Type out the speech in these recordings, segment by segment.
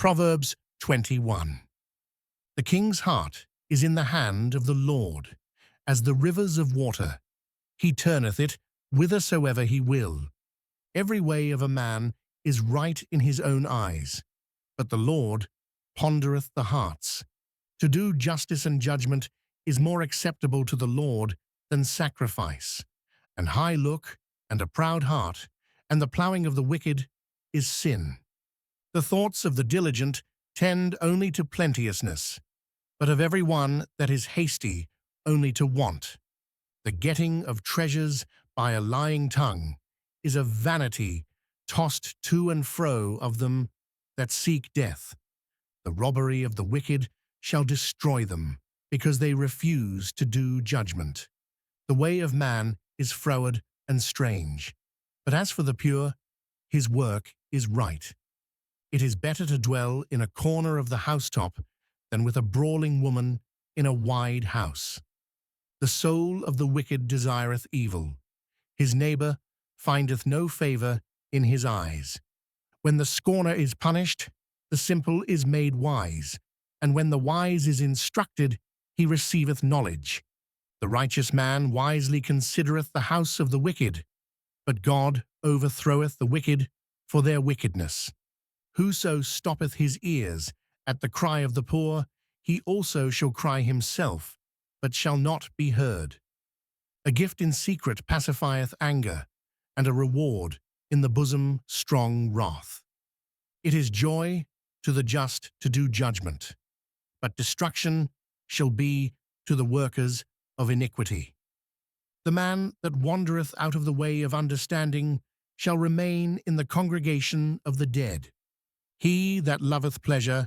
Proverbs 21. The king's heart is in the hand of the Lord, as the rivers of water. He turneth it whithersoever he will. Every way of a man is right in his own eyes, but the Lord pondereth the hearts. To do justice and judgment is more acceptable to the Lord than sacrifice. An high look and a proud heart, and the ploughing of the wicked is sin. The thoughts of the diligent tend only to plenteousness, but of every one that is hasty only to want. The getting of treasures by a lying tongue is a vanity tossed to and fro of them that seek death. The robbery of the wicked shall destroy them, because they refuse to do judgment. The way of man is froward and strange, but as for the pure, his work is right. It is better to dwell in a corner of the housetop than with a brawling woman in a wide house. The soul of the wicked desireth evil. His neighbor findeth no favor in his eyes. When the scorner is punished, the simple is made wise, and when the wise is instructed, he receiveth knowledge. The righteous man wisely considereth the house of the wicked, but God overthroweth the wicked for their wickedness. Whoso stoppeth his ears at the cry of the poor, he also shall cry himself, but shall not be heard. A gift in secret pacifieth anger, and a reward in the bosom strong wrath. It is joy to the just to do judgment, but destruction shall be to the workers of iniquity. The man that wandereth out of the way of understanding shall remain in the congregation of the dead. He that loveth pleasure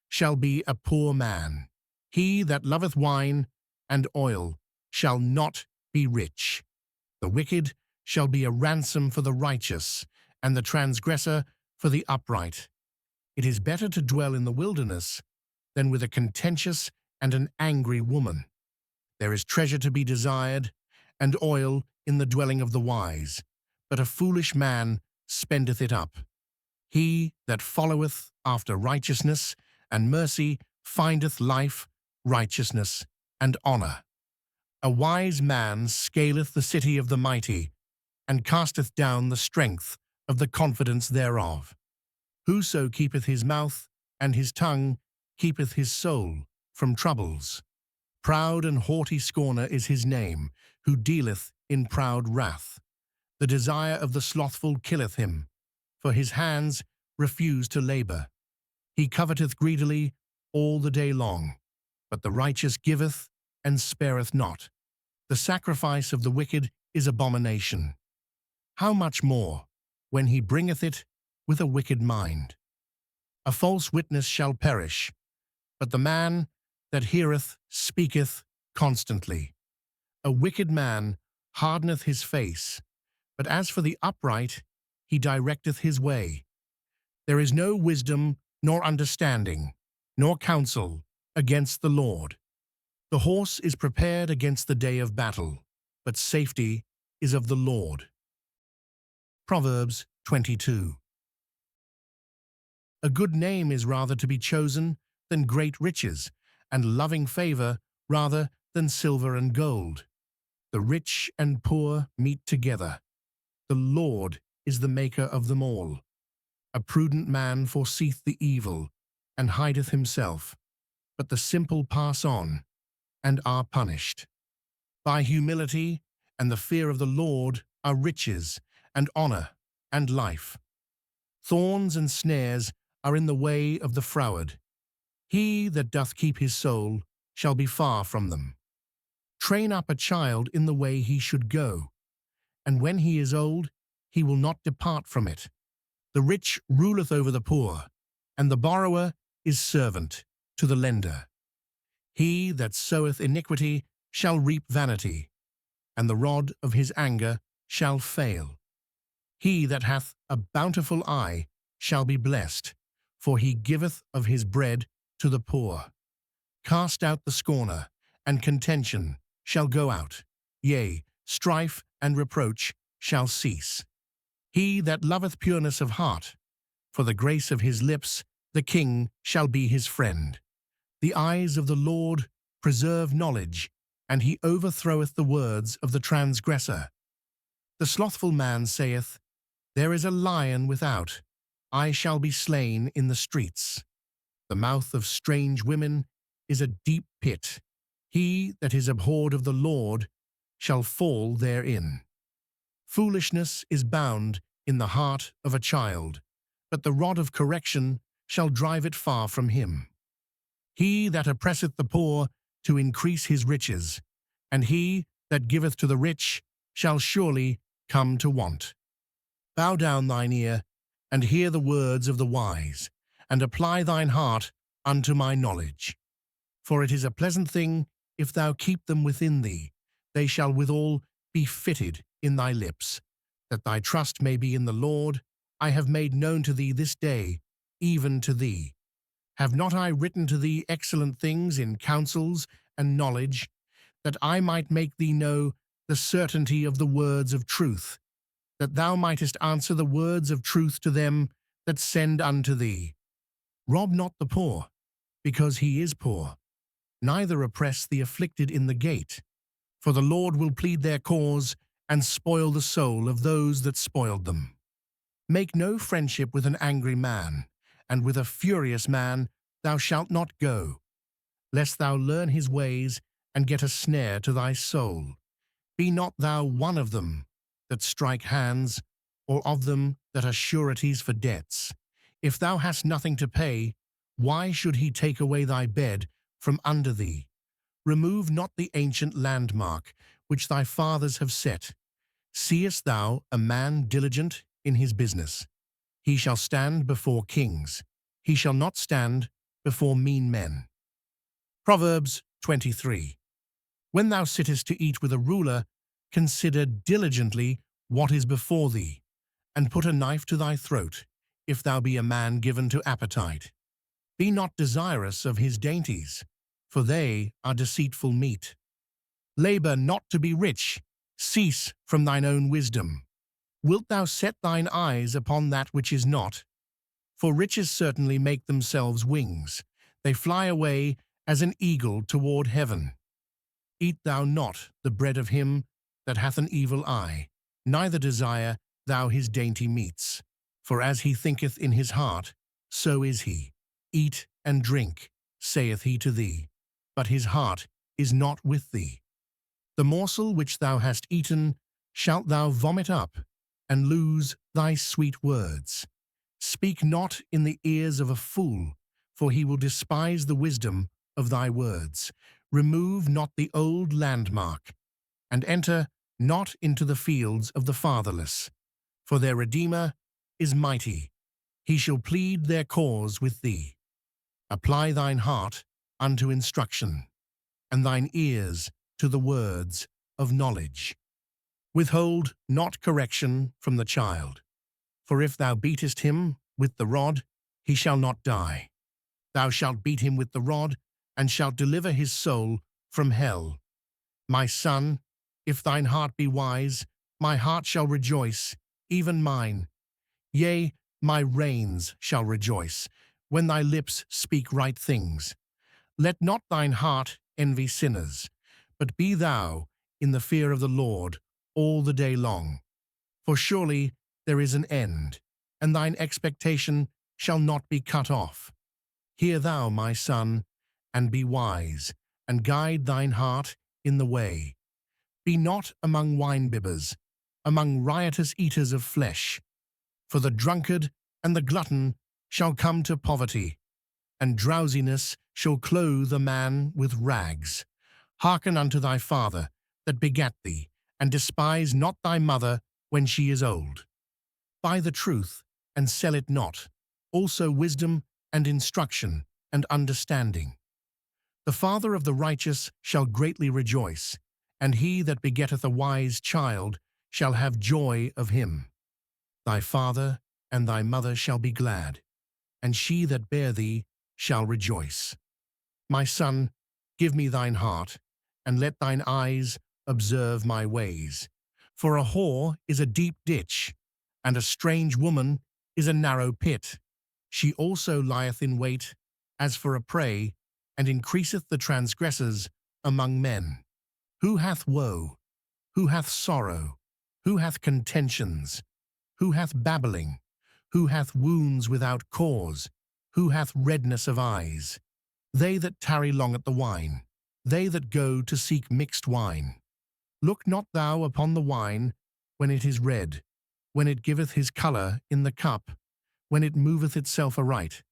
shall be a poor man. He that loveth wine and oil shall not be rich. The wicked shall be a ransom for the righteous, and the transgressor for the upright. It is better to dwell in the wilderness than with a contentious and an angry woman. There is treasure to be desired, and oil in the dwelling of the wise, but a foolish man spendeth it up. He that followeth after righteousness and mercy findeth life, righteousness, and honor. A wise man scaleth the city of the mighty, and casteth down the strength of the confidence thereof. Whoso keepeth his mouth and his tongue keepeth his soul from troubles. Proud and haughty scorner is his name, who dealeth in proud wrath. The desire of the slothful killeth him, for his hands refuse to labor. He coveteth greedily all the day long, but the righteous giveth and spareth not. The sacrifice of the wicked is abomination. How much more, when he bringeth it with a wicked mind? A false witness shall perish, but the man that heareth speaketh constantly. A wicked man hardeneth his face, but as for the upright, he directeth his way. There is no wisdom, nor understanding, nor counsel against the Lord. The horse is prepared against the day of battle, but safety is of the Lord. Proverbs 22. A good name is rather to be chosen than great riches, and loving favor rather than silver and gold. The rich and poor meet together. The Lord is the maker of them all. A prudent man foreseeth the evil, and hideth himself, but the simple pass on, and are punished. By humility and the fear of the Lord are riches, and honor, and life. Thorns and snares are in the way of the froward. He that doth keep his soul shall be far from them. Train up a child in the way he should go, and when he is old, he will not depart from it. The rich ruleth over the poor, and the borrower is servant to the lender. He that soweth iniquity shall reap vanity, and the rod of his anger shall fail. He that hath a bountiful eye shall be blessed, for he giveth of his bread to the poor. Cast out the scorner, and contention shall go out. Yea, strife and reproach shall cease. He that loveth pureness of heart, for the grace of his lips the king shall be his friend. The eyes of the Lord preserve knowledge, and he overthroweth the words of the transgressor. The slothful man saith, There is a lion without, I shall be slain in the streets. The mouth of strange women is a deep pit. He that is abhorred of the Lord shall fall therein. Foolishness is bound in the heart of a child, but the rod of correction shall drive it far from him. He that oppresseth the poor to increase his riches, and he that giveth to the rich shall surely come to want. Bow down thine ear, and hear the words of the wise, and apply thine heart unto my knowledge. For it is a pleasant thing if thou keep them within thee, they shall withal be fitted in thy lips. That thy trust may be in the Lord, I have made known to thee this day, even to thee. Have not I written to thee excellent things in counsels and knowledge, that I might make thee know the certainty of the words of truth, that thou mightest answer the words of truth to them that send unto thee? Rob not the poor, because he is poor, neither oppress the afflicted in the gate. For the Lord will plead their cause, and spoil the soul of those that spoiled them. Make no friendship with an angry man, and with a furious man thou shalt not go, lest thou learn his ways, and get a snare to thy soul. Be not thou one of them that strike hands, or of them that are sureties for debts. If thou hast nothing to pay, why should he take away thy bed from under thee? Remove not the ancient landmark which thy fathers have set. Seest thou a man diligent in his business? He shall stand before kings. He shall not stand before mean men. Proverbs 23. When thou sittest to eat with a ruler, consider diligently what is before thee, and put a knife to thy throat, if thou be a man given to appetite. Be not desirous of his dainties, for they are deceitful meat. Labor not to be rich, cease from thine own wisdom. Wilt thou set thine eyes upon that which is not? For riches certainly make themselves wings, they fly away as an eagle toward heaven. Eat thou not the bread of him that hath an evil eye, neither desire thou his dainty meats. For as he thinketh in his heart, so is he. Eat and drink, saith he to thee, but his heart is not with thee. The morsel which thou hast eaten shalt thou vomit up, and lose thy sweet words. Speak not in the ears of a fool, for he will despise the wisdom of thy words. Remove not the old landmark, and enter not into the fields of the fatherless. For their Redeemer is mighty, he shall plead their cause with thee. Apply thine heart unto instruction, and thine ears to the words of knowledge. Withhold not correction from the child, for if thou beatest him with the rod, he shall not die. Thou shalt beat him with the rod, and shalt deliver his soul from hell. My son, if thine heart be wise, my heart shall rejoice, even mine. Yea, my reins shall rejoice, when thy lips speak right things. Let not thine heart envy sinners, but be thou in the fear of the Lord all the day long. For surely there is an end, and thine expectation shall not be cut off. Hear thou, my son, and be wise, and guide thine heart in the way. Be not among winebibbers, among riotous eaters of flesh. For the drunkard and the glutton shall come to poverty, and drowsiness shall clothe a man with rags. Hearken unto thy father that begat thee, and despise not thy mother when she is old. Buy the truth, and sell it not, also wisdom and instruction and understanding. The father of the righteous shall greatly rejoice, and he that begetteth a wise child shall have joy of him. Thy father and thy mother shall be glad, and she that bare thee shall rejoice. My son, give me thine heart, and let thine eyes observe my ways. For a whore is a deep ditch, and a strange woman is a narrow pit. She also lieth in wait as for a prey, and increaseth the transgressors among men. Who hath woe? Who hath sorrow? Who hath contentions? Who hath babbling? Who hath wounds without cause? Who hath redness of eyes? They that tarry long at the wine, they that go to seek mixed wine. Look not thou upon the wine when it is red, when it giveth his colour in the cup, when it moveth itself aright.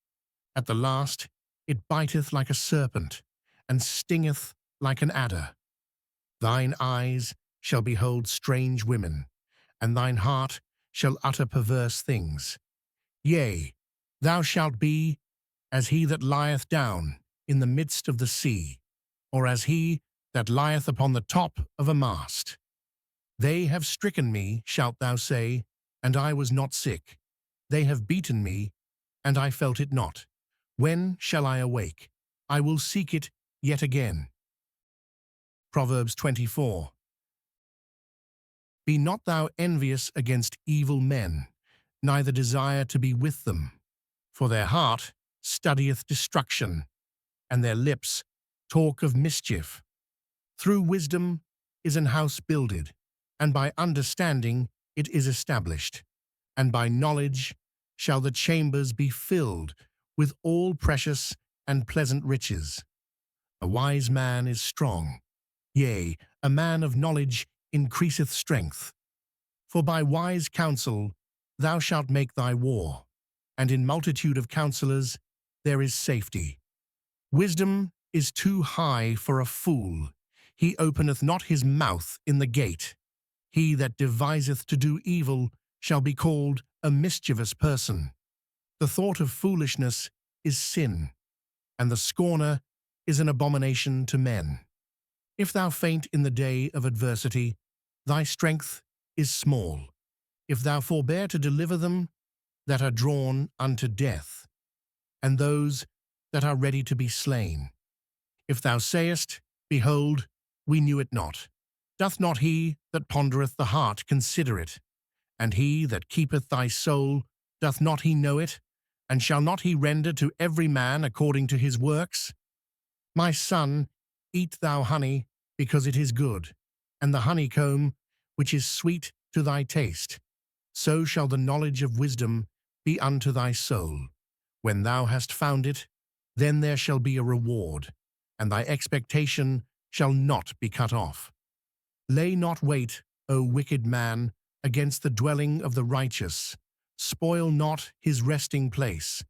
At the last it biteth like a serpent, and stingeth like an adder. Thine eyes shall behold strange women, and thine heart shall utter perverse things. Yea, thou shalt be as he that lieth down in the midst of the sea, or as he that lieth upon the top of a mast. They have stricken me, shalt thou say, and I was not sick. They have beaten me, and I felt it not. When shall I awake? I will seek it yet again. Proverbs 24. Be not thou envious against evil men, neither desire to be with them. For their heart studieth destruction, and their lips talk of mischief. Through wisdom is an house builded, and by understanding it is established, and by knowledge shall the chambers be filled with all precious and pleasant riches. A wise man is strong, yea, a man of knowledge increaseth strength. For by wise counsel thou shalt make thy war, and in multitude of counselors there is safety. Wisdom is too high for a fool. He openeth not his mouth in the gate. He that deviseth to do evil shall be called a mischievous person. The thought of foolishness is sin, and the scorner is an abomination to men. If thou faint in the day of adversity, thy strength is small. If thou forbear to deliver them that are drawn unto death, and those that are ready to be slain. If thou sayest, Behold, we knew it not, doth not he that pondereth the heart consider it? And he that keepeth thy soul, doth not he know it? And shall not he render to every man according to his works? My son, eat thou honey, because it is good, and the honeycomb, which is sweet to thy taste. So shall the knowledge of wisdom be unto thy soul. When thou hast found it, then there shall be a reward, and thy expectation shall not be cut off. Lay not wait, O wicked man, against the dwelling of the righteous. Spoil not his resting place.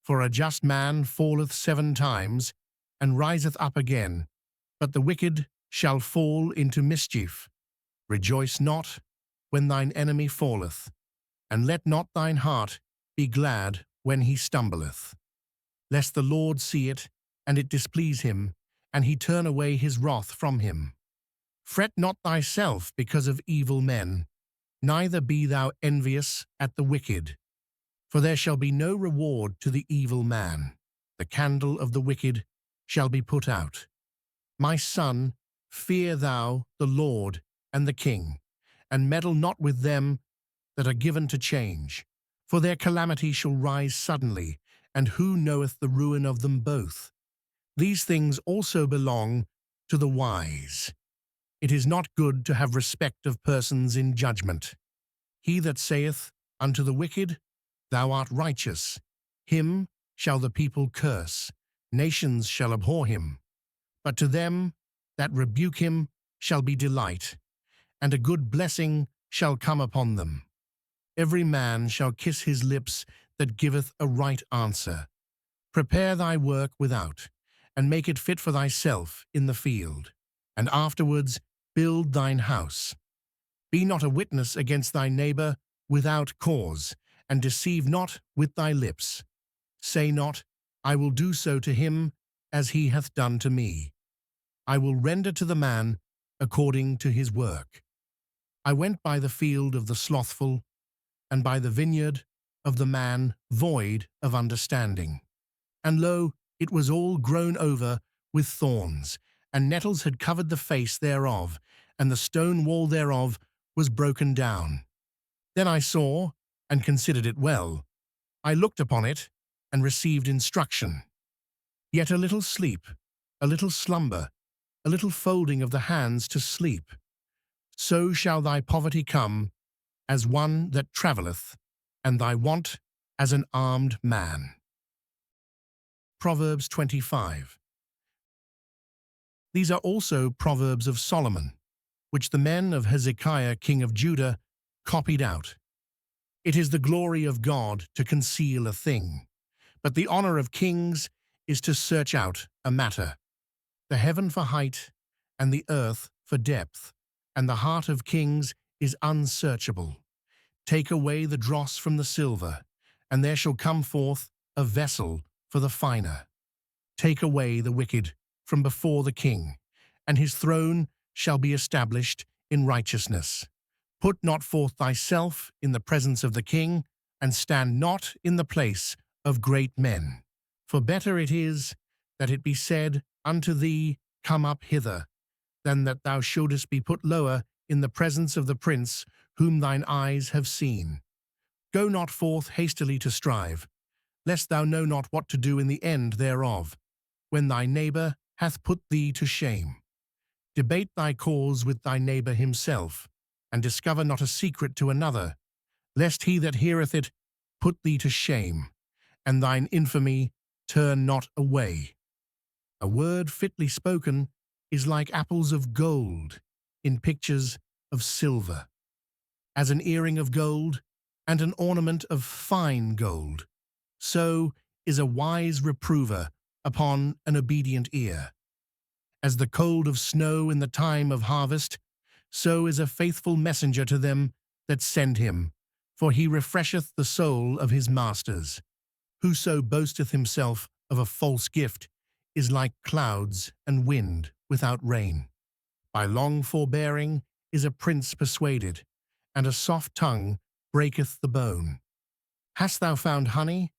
For a just man falleth 7 times, and riseth up again, but the wicked shall fall into mischief. Rejoice not when thine enemy falleth, and let not thine heart be glad when he stumbleth. Lest the Lord see it, and it displease him, and he turn away his wrath from him. Fret not thyself because of evil men, neither be thou envious at the wicked. For there shall be no reward to the evil man. The candle of the wicked shall be put out. My son, fear thou the Lord and the king, and meddle not with them that are given to change. For their calamity shall rise suddenly, and who knoweth the ruin of them both? These things also belong to the wise. It is not good to have respect of persons in judgment. He that saith unto the wicked, Thou art righteous, him shall the people curse, nations shall abhor him. But to them that rebuke him shall be delight, and a good blessing shall come upon them. Every man shall kiss his lips that giveth a right answer. Prepare thy work without, and make it fit for thyself in the field, and afterwards build thine house. Be not a witness against thy neighbor without cause, and deceive not with thy lips. Say not, I will do so to him as he hath done to me. I will render to the man according to his work. I went by the field of the slothful, and by the vineyard of the man void of understanding. And lo, it was all grown over with thorns, and nettles had covered the face thereof, and the stone wall thereof was broken down. Then I saw, and considered it well. I looked upon it, and received instruction. Yet a little sleep, a little slumber, a little folding of the hands to sleep, so shall thy poverty come as one that travelleth, and thy want as an armed man. Proverbs 25. These are also Proverbs of Solomon, which the men of Hezekiah king of Judah copied out. It is the glory of God to conceal a thing, but the honor of kings is to search out a matter. The heaven for height, and the earth for depth, and the heart of kings is unsearchable. Take away the dross from the silver, and there shall come forth a vessel for the finer. Take away the wicked from before the king, and his throne shall be established in righteousness. Put not forth thyself in the presence of the king, and stand not in the place of great men. For better it is that it be said unto thee, Come up hither, than that thou shouldest be put lower in the presence of the prince whom thine eyes have seen. Go not forth hastily to strive, lest thou know not what to do in the end thereof, when thy neighbour hath put thee to shame. Debate thy cause with thy neighbour himself, and discover not a secret to another, lest he that heareth it put thee to shame, and thine infamy turn not away. A word fitly spoken is like apples of gold in pictures of silver. As an earring of gold and an ornament of fine gold, so is a wise reprover upon an obedient ear. As the cold of snow in the time of harvest, so is a faithful messenger to them that send him, for he refresheth the soul of his masters. Whoso boasteth himself of a false gift is like clouds and wind without rain. By long forbearing is a prince persuaded, and a soft tongue breaketh the bone. Hast thou found honey?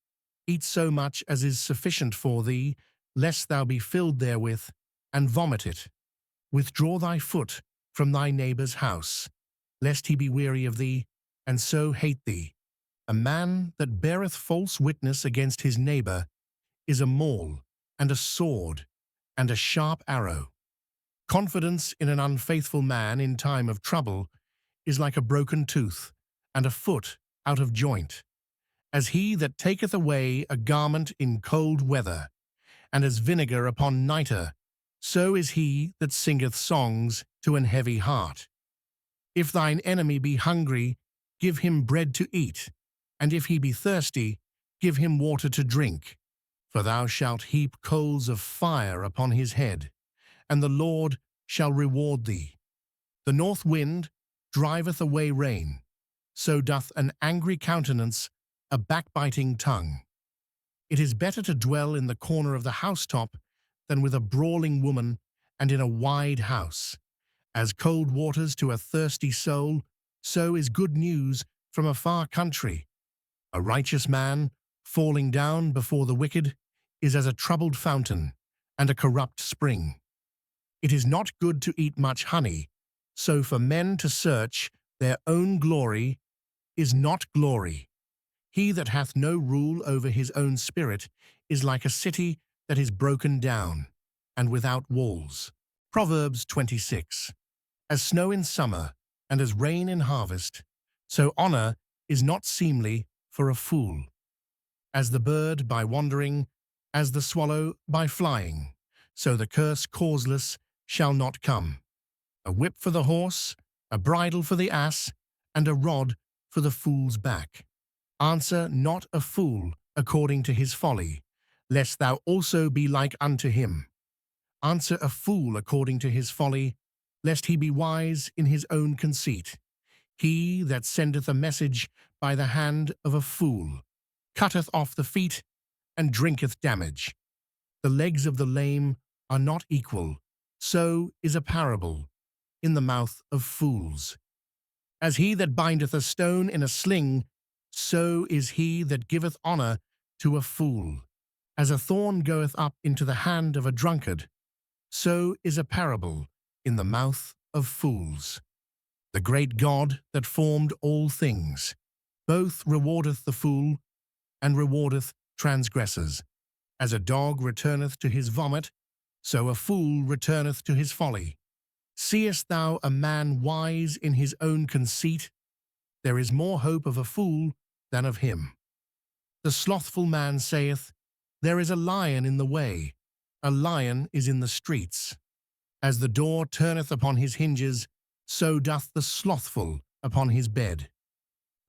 Eat so much as is sufficient for thee, lest thou be filled therewith, and vomit it. Withdraw thy foot from thy neighbour's house, lest he be weary of thee, and so hate thee. A man that beareth false witness against his neighbour is a maul, and a sword, and a sharp arrow. Confidence in an unfaithful man in time of trouble is like a broken tooth, and a foot out of joint. As he that taketh away a garment in cold weather, and as vinegar upon nitre, so is he that singeth songs to an heavy heart. If thine enemy be hungry, give him bread to eat, and if he be thirsty, give him water to drink. For thou shalt heap coals of fire upon his head, and the Lord shall reward thee. The north wind driveth away rain, so doth an angry countenance a backbiting tongue. It is better to dwell in the corner of the housetop than with a brawling woman and in a wide house. As cold waters to a thirsty soul, so is good news from a far country. A righteous man, falling down before the wicked, is as a troubled fountain and a corrupt spring. It is not good to eat much honey, so for men to search their own glory is not glory. He that hath no rule over his own spirit is like a city that is broken down and without walls. Proverbs 26. As snow in summer and as rain in harvest, so honor is not seemly for a fool. As the bird by wandering, as the swallow by flying, so the curse causeless shall not come. A whip for the horse, a bridle for the ass, and a rod for the fool's back. Answer not a fool according to his folly, lest thou also be like unto him. Answer a fool according to his folly, lest he be wise in his own conceit. He that sendeth a message by the hand of a fool cutteth off the feet and drinketh damage. The legs of the lame are not equal, so is a parable in the mouth of fools. As he that bindeth a stone in a sling, so is he that giveth honor to a fool. As a thorn goeth up into the hand of a drunkard, so is a parable in the mouth of fools. The great God that formed all things, both rewardeth the fool, and rewardeth transgressors. As a dog returneth to his vomit, so a fool returneth to his folly. Seest thou a man wise in his own conceit? There is more hope of a fool than of him. The slothful man saith, There is a lion in the way, a lion is in the streets. As the door turneth upon his hinges, so doth the slothful upon his bed.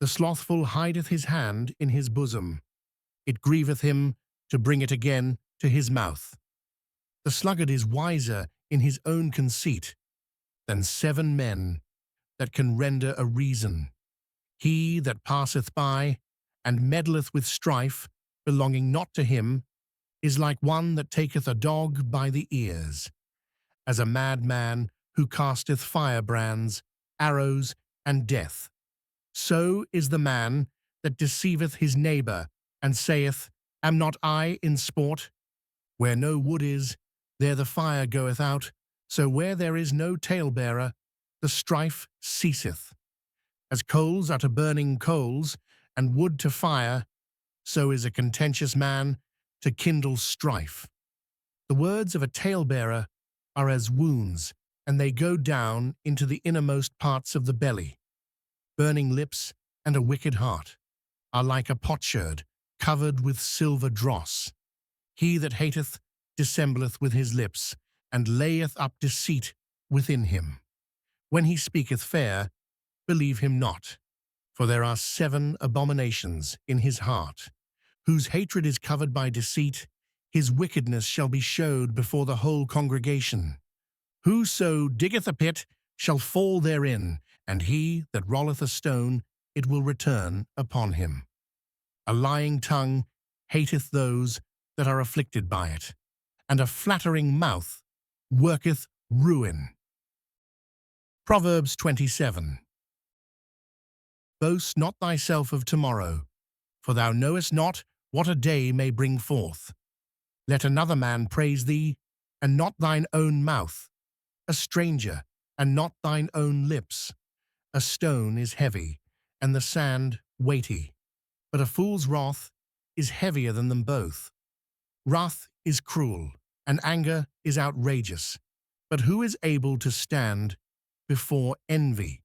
The slothful hideth his hand in his bosom. It grieveth him to bring it again to his mouth. The sluggard is wiser in his own conceit than 7 men that can render a reason. He that passeth by and meddleth with strife, belonging not to him, is like one that taketh a dog by the ears. As a madman who casteth firebrands, arrows, and death. So is the man that deceiveth his neighbour, and saith, Am not I in sport? Where no wood is, there the fire goeth out, so where there is no talebearer, the strife ceaseth. As coals are to burning coals, and wood to fire, so is a contentious man to kindle strife. The words of a talebearer are as wounds, and they go down into the innermost parts of the belly. Burning lips and a wicked heart are like a potsherd covered with silver dross. He that hateth dissembleth with his lips, and layeth up deceit within him. When he speaketh fair, believe him not, for there are 7 abominations in his heart. Whose hatred is covered by deceit, his wickedness shall be showed before the whole congregation. Whoso diggeth a pit shall fall therein, and he that rolleth a stone, it will return upon him. A lying tongue hateth those that are afflicted by it, and a flattering mouth worketh ruin. Proverbs 27. Boast not thyself of tomorrow, for thou knowest not what a day may bring forth. Let another man praise thee, and not thine own mouth, a stranger, and not thine own lips. A stone is heavy, and the sand weighty, but a fool's wrath is heavier than them both. Wrath is cruel, and anger is outrageous, but who is able to stand before envy?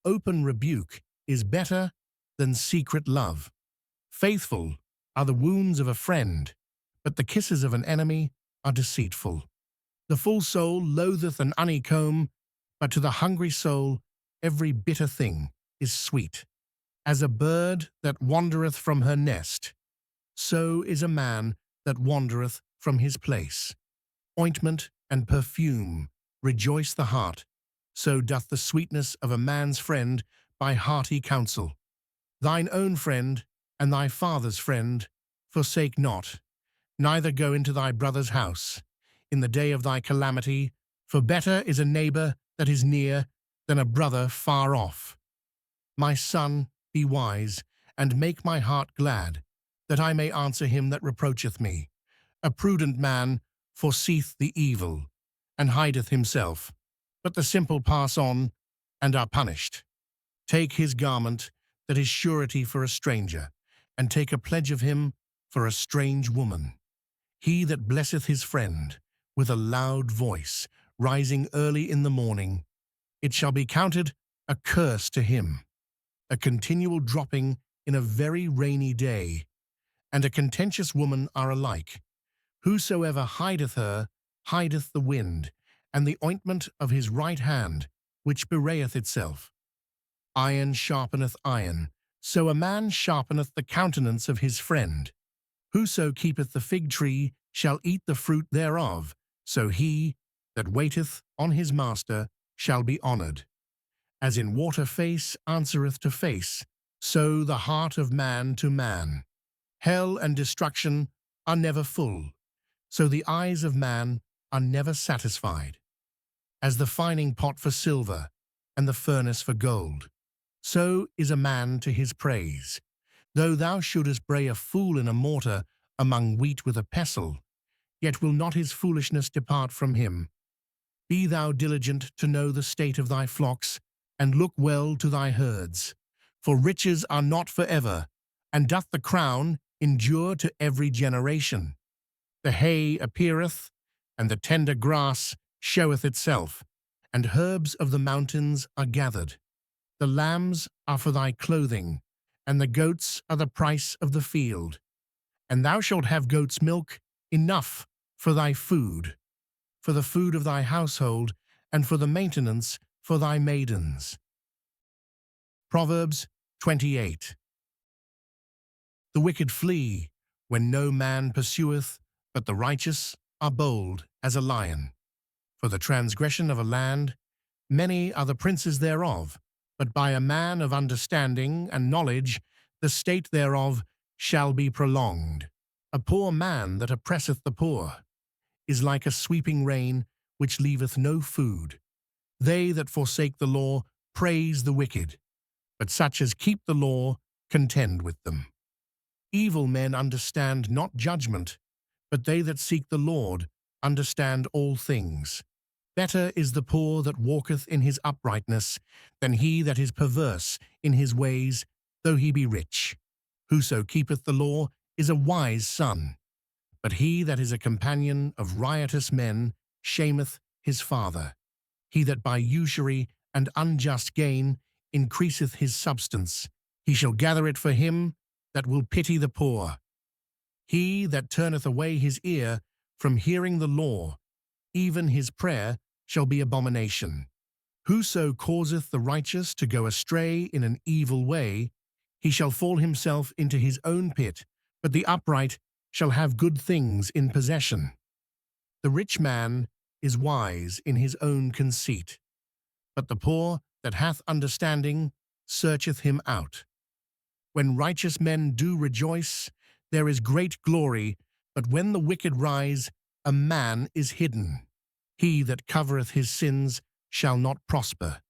Open rebuke is better than secret love. Faithful are the wounds of a friend, but the kisses of an enemy are deceitful. The full soul loatheth an honeycomb, but to the hungry soul every bitter thing is sweet. As a bird that wandereth from her nest, so is a man that wandereth from his place. Ointment and perfume rejoice the heart, so doth the sweetness of a man's friend by hearty counsel. Thine own friend and thy father's friend forsake not, neither go into thy brother's house in the day of thy calamity, for better is a neighbour that is near than a brother far off. My son, be wise, and make my heart glad, that I may answer him that reproacheth me. A prudent man foreseeth the evil, and hideth himself, but the simple pass on, and are punished. Take his garment, that is surety for a stranger, and take a pledge of him for a strange woman. He that blesseth his friend with a loud voice, rising early in the morning, it shall be counted a curse to him. A continual dropping in a very rainy day, and a contentious woman are alike. Whosoever hideth her, hideth the wind, and the ointment of his right hand, which bewrayeth itself. Iron sharpeneth iron, so a man sharpeneth the countenance of his friend. Whoso keepeth the fig tree shall eat the fruit thereof, so he that waiteth on his master shall be honoured. As in water face answereth to face, so the heart of man to man. Hell and destruction are never full, so the eyes of man are never satisfied. As the fining pot for silver, and the furnace for gold, so is a man to his praise. Though thou shouldest bray a fool in a mortar among wheat with a pestle, yet will not his foolishness depart from him. Be thou diligent to know the state of thy flocks, and look well to thy herds. For riches are not for ever, and doth the crown endure to every generation. The hay appeareth, and the tender grass showeth itself, and herbs of the mountains are gathered. The lambs are for thy clothing, and the goats are the price of the field. And thou shalt have goat's milk enough for thy food, for the food of thy household, and for the maintenance for thy maidens. Proverbs 28. The wicked flee when no man pursueth, but the righteous are bold as a lion. For the transgression of a land, many are the princes thereof, but by a man of understanding and knowledge the state thereof shall be prolonged. A poor man that oppresseth the poor is like a sweeping rain which leaveth no food. They that forsake the law praise the wicked, but such as keep the law contend with them. Evil men understand not judgment, but they that seek the Lord understand all things. Better is the poor that walketh in his uprightness than he that is perverse in his ways, though he be rich. Whoso keepeth the law is a wise son, but he that is a companion of riotous men shameth his father. He that by usury and unjust gain increaseth his substance, he shall gather it for him that will pity the poor. He that turneth away his ear from hearing the law, even his prayer shall be abomination. Whoso causeth the righteous to go astray in an evil way, he shall fall himself into his own pit, but the upright shall have good things in possession. The rich man is wise in his own conceit, but the poor that hath understanding searcheth him out. When righteous men do rejoice, there is great glory, but when the wicked rise, a man is hidden. He that covereth his sins shall not prosper,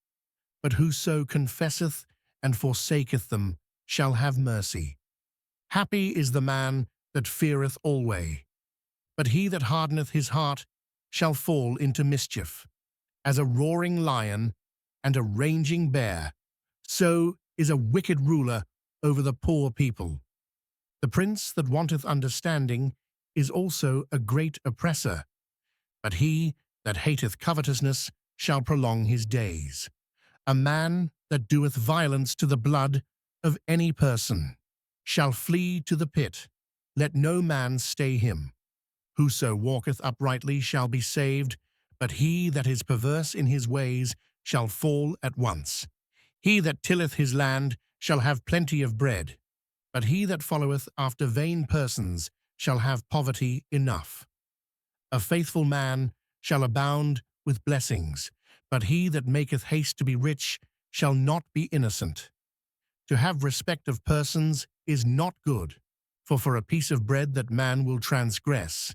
but whoso confesseth and forsaketh them shall have mercy. Happy is the man that feareth alway, but he that hardeneth his heart shall fall into mischief. As a roaring lion and a raging bear, so is a wicked ruler over the poor people. The prince that wanteth understanding is also a great oppressor, but he that hateth covetousness shall prolong his days. A man that doeth violence to the blood of any person shall flee to the pit. Let no man stay him. Whoso walketh uprightly shall be saved, but he that is perverse in his ways shall fall at once. He that tilleth his land shall have plenty of bread, but he that followeth after vain persons shall have poverty enough. A faithful man shall abound with blessings, but he that maketh haste to be rich shall not be innocent. To have respect of persons is not good, for a piece of bread that man will transgress.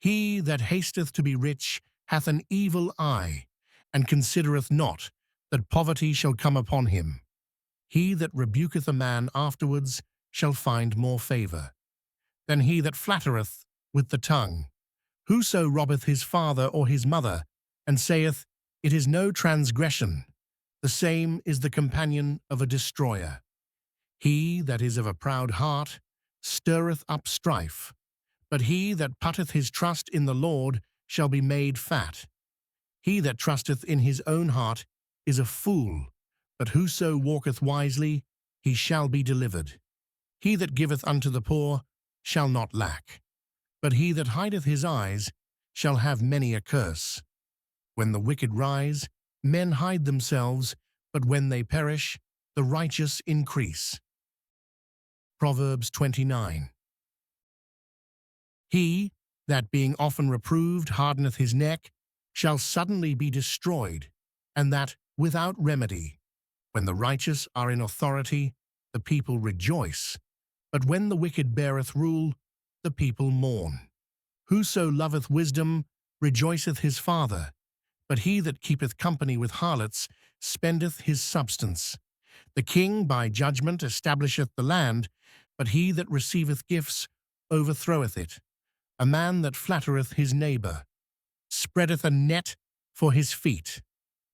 He that hasteth to be rich hath an evil eye, and considereth not that poverty shall come upon him. He that rebuketh a man afterwards shall find more favour than he that flattereth with the tongue. Whoso robbeth his father or his mother, and saith, It is no transgression, the same is the companion of a destroyer. He that is of a proud heart stirreth up strife, but he that putteth his trust in the Lord shall be made fat. He that trusteth in his own heart is a fool, but whoso walketh wisely, he shall be delivered. He that giveth unto the poor shall not lack, but he that hideth his eyes shall have many a curse. When the wicked rise, men hide themselves, but when they perish, the righteous increase. Proverbs 29. He that being often reproved hardeneth his neck shall suddenly be destroyed, and that without remedy. When the righteous are in authority, the people rejoice, but when the wicked beareth rule, the people mourn. Whoso loveth wisdom rejoiceth his father, but he that keepeth company with harlots spendeth his substance. The king by judgment establisheth the land, but he that receiveth gifts overthroweth it. A man that flattereth his neighbour spreadeth a net for his feet.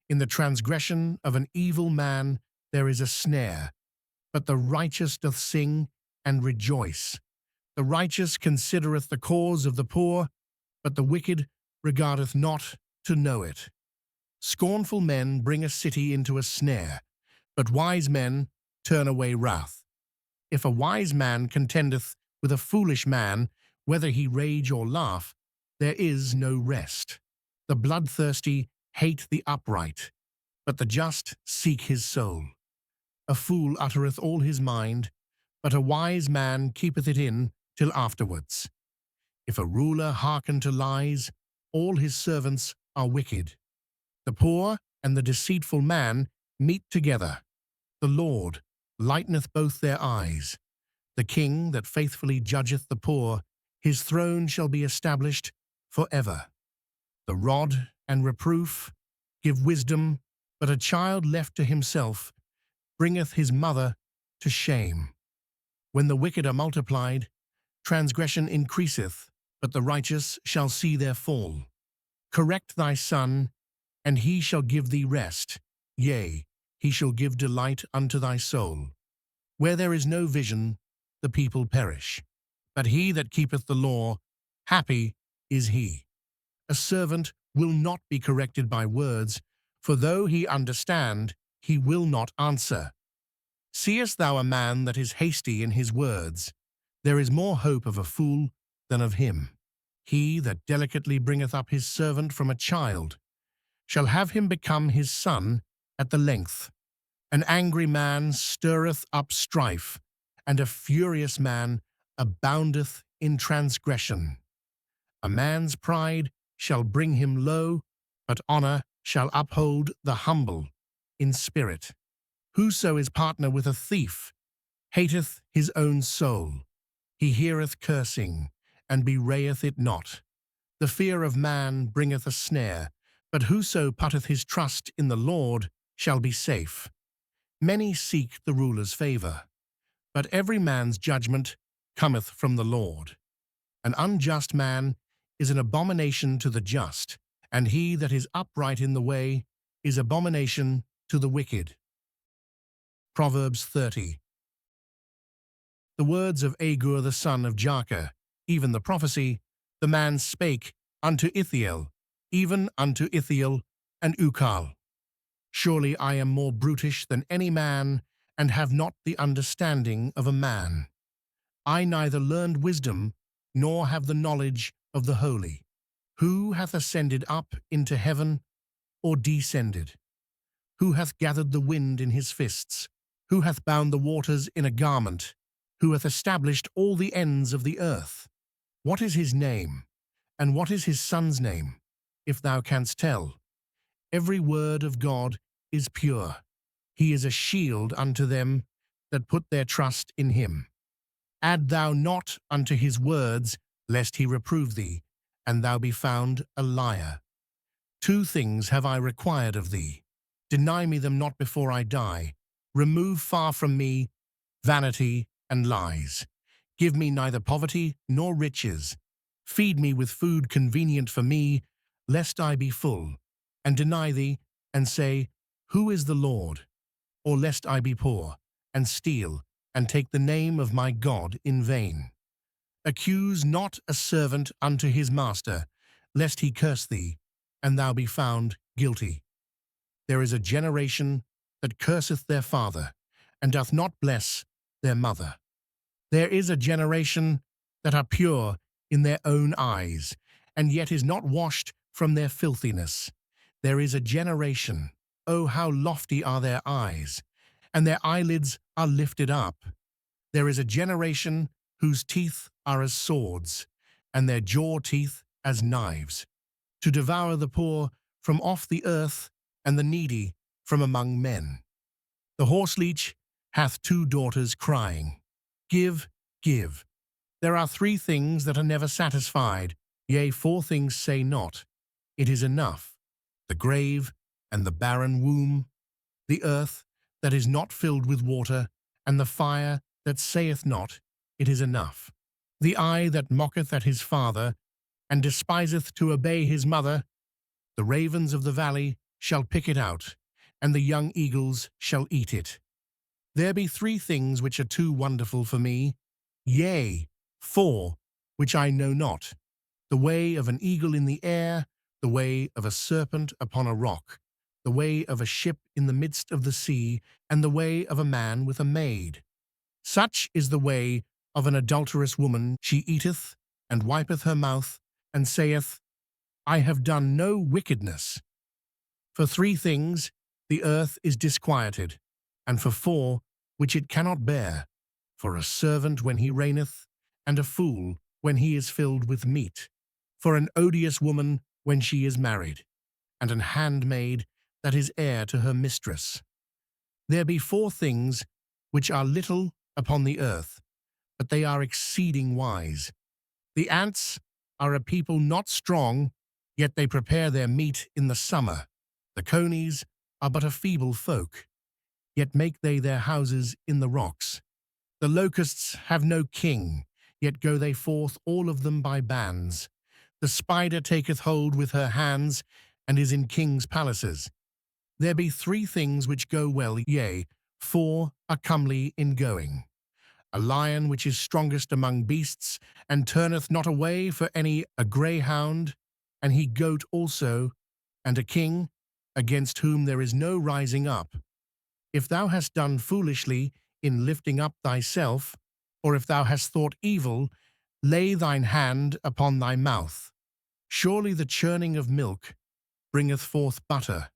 In the transgression of an evil man there is a snare, but the righteous doth sing and rejoice. The righteous considereth the cause of the poor, but the wicked regardeth not to know it. Scornful men bring a city into a snare, but wise men turn away wrath. If a wise man contendeth with a foolish man, whether he rage or laugh, there is no rest. The bloodthirsty hate the upright, but the just seek his soul. A fool uttereth all his mind, but a wise man keepeth it in till afterwards. If a ruler hearken to lies, all his servants are wicked. The poor and the deceitful man meet together. The Lord lighteneth both their eyes. The king that faithfully judgeth the poor, his throne shall be established for ever. The rod and reproof give wisdom, but a child left to himself bringeth his mother to shame. When the wicked are multiplied, transgression increaseth, but the righteous shall see their fall. Correct thy son, and he shall give thee rest. Yea, he shall give delight unto thy soul. Where there is no vision, the people perish. But he that keepeth the law, happy is he. A servant will not be corrected by words, for though he understand, he will not answer. Seest thou a man that is hasty in his words? There is more hope of a fool than of him. He that delicately bringeth up his servant from a child shall have him become his son at the length. An angry man stirreth up strife, and a furious man aboundeth in transgression. A man's pride shall bring him low, but honor shall uphold the humble in spirit. Whoso is partner with a thief hateth his own soul. He heareth cursing, and bewrayeth it not. The fear of man bringeth a snare, but whoso putteth his trust in the Lord shall be safe. Many seek the ruler's favor, but every man's judgment cometh from the Lord. An unjust man is an abomination to the just, and he that is upright in the way is abomination to the wicked. Proverbs 30. The words of Agur the son of Jarkah, even the prophecy, the man spake unto Ithiel, even unto Ithiel and Ukal. Surely I am more brutish than any man, and have not the understanding of a man. I neither learned wisdom, nor have the knowledge of the holy. Who hath ascended up into heaven, or descended? Who hath gathered the wind in his fists? Who hath bound the waters in a garment? Who hath established all the ends of the earth? What is his name, and what is his son's name, if thou canst tell? Every word of God is pure. He is a shield unto them that put their trust in him. Add thou not unto his words, lest he reprove thee, and thou be found a liar. 2 things have I required of thee. Deny me them not before I die. Remove far from me vanity and lies. Give me neither poverty nor riches. Feed me with food convenient for me, lest I be full, and deny thee, and say, Who is the Lord? Or lest I be poor, and steal, and take the name of my God in vain. Accuse not a servant unto his master, lest he curse thee, and thou be found guilty. There is a generation that curseth their father, and doth not bless their mother. There is a generation that are pure in their own eyes, and yet is not washed from their filthiness. There is a generation, oh, how lofty are their eyes, and their eyelids are lifted up. There is a generation whose teeth are as swords, and their jaw teeth as knives, to devour the poor from off the earth, and the needy from among men. The horseleech hath 2 daughters crying, Give, give. There are 3 things that are never satisfied, yea, 4 things say not, It is enough, the grave and the barren womb, the earth that is not filled with water, and the fire that saith not, It is enough. The eye that mocketh at his father, and despiseth to obey his mother, the ravens of the valley shall pick it out, and the young eagles shall eat it. There be 3 things which are too wonderful for me, yea, 4 which I know not, the way of an eagle in the air, the way of a serpent upon a rock, the way of a ship in the midst of the sea, and the way of a man with a maid. Such is the way of an adulterous woman. She eateth, and wipeth her mouth, and saith, I have done no wickedness. For 3 things the earth is disquieted, and for 4 which it cannot bear, for a servant when he reigneth, and a fool when he is filled with meat, for an odious woman when she is married, and an handmaid that is heir to her mistress. There be 4 things which are little upon the earth, but they are exceeding wise. The ants are a people not strong, yet they prepare their meat in the summer. The conies are but a feeble folk, yet make they their houses in the rocks. The locusts have no king, yet go they forth all of them by bands. The spider taketh hold with her hands, and is in kings' palaces. There be 3 things which go well, yea, 4 are comely in going. A lion which is strongest among beasts, and turneth not away for any, a greyhound, and he goat also, and a king, against whom there is no rising up. If thou hast done foolishly in lifting up thyself, or if thou hast thought evil, lay thine hand upon thy mouth. Surely the churning of milk bringeth forth butter,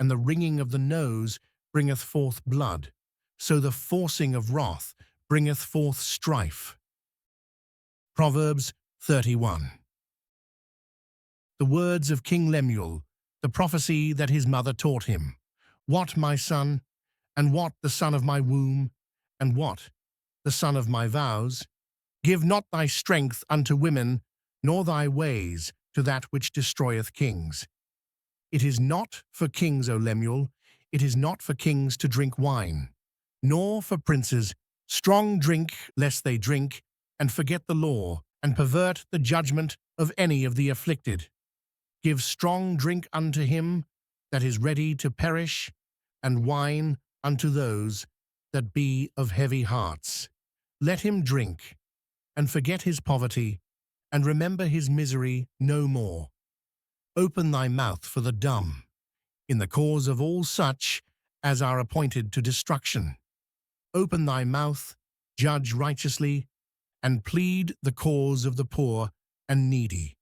and the wringing of the nose bringeth forth blood. So the forcing of wrath bringeth forth strife. Proverbs 31. The words of King Lemuel, the prophecy that his mother taught him. What, my son, and what the son of my womb, and what the son of my vows? Give not thy strength unto women, nor thy ways to that which destroyeth kings. It is not for kings, O Lemuel, it is not for kings to drink wine, nor for princes strong drink, lest they drink, and forget the law, and pervert the judgment of any of the afflicted. Give strong drink unto him that is ready to perish, and wine unto those that be of heavy hearts. Let him drink, and forget his poverty, and remember his misery no more. Open thy mouth for the dumb, in the cause of all such as are appointed to destruction. Open thy mouth, judge righteously, and plead the cause of the poor and needy.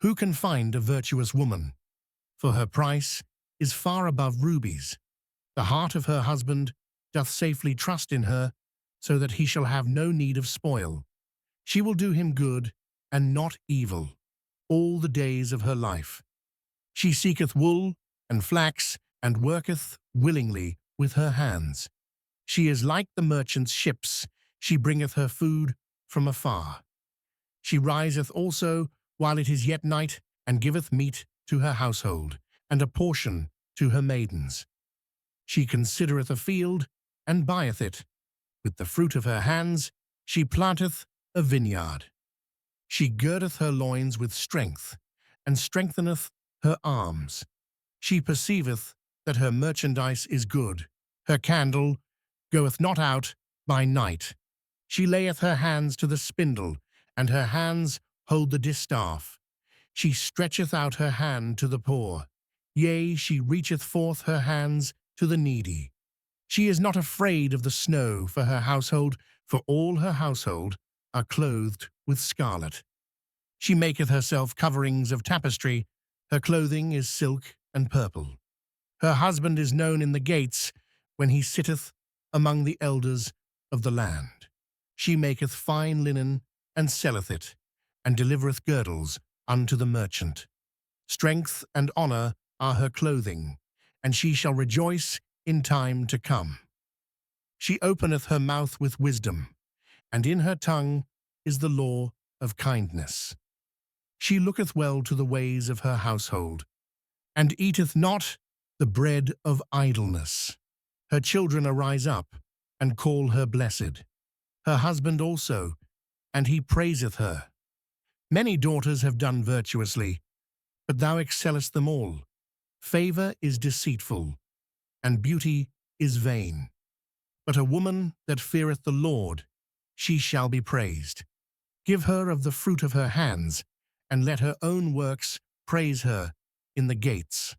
Who can find a virtuous woman? For her price is far above rubies. The heart of her husband doth safely trust in her, so that he shall have no need of spoil. She will do him good, and not evil, all the days of her life. She seeketh wool and flax, and worketh willingly with her hands. She is like the merchant's ships, she bringeth her food from afar. She riseth also while it is yet night, and giveth meat to her household, and a portion to her maidens. She considereth a field, and buyeth it. With the fruit of her hands she planteth a vineyard. She girdeth her loins with strength, and strengtheneth her arms. She perceiveth that her merchandise is good. Her candle goeth not out by night. She layeth her hands to the spindle, and her hands hold the distaff. She stretcheth out her hand to the poor. Yea, she reacheth forth her hands to the needy. She is not afraid of the snow for her household, for all her household are clothed with scarlet. She maketh herself coverings of tapestry, her clothing is silk and purple. Her husband is known in the gates, when he sitteth among the elders of the land. She maketh fine linen, and selleth it, and delivereth girdles unto the merchant. Strength and honour are her clothing, and she shall rejoice in time to come. She openeth her mouth with wisdom, and in her tongue is the law of kindness. She looketh well to the ways of her household, and eateth not the bread of idleness. Her children arise up, and call her blessed. Her husband also, and he praiseth her. Many daughters have done virtuously, but thou excellest them all. Favour is deceitful, and beauty is vain. But a woman that feareth the Lord, she shall be praised. Give her of the fruit of her hands, and let her own works praise her in the gates.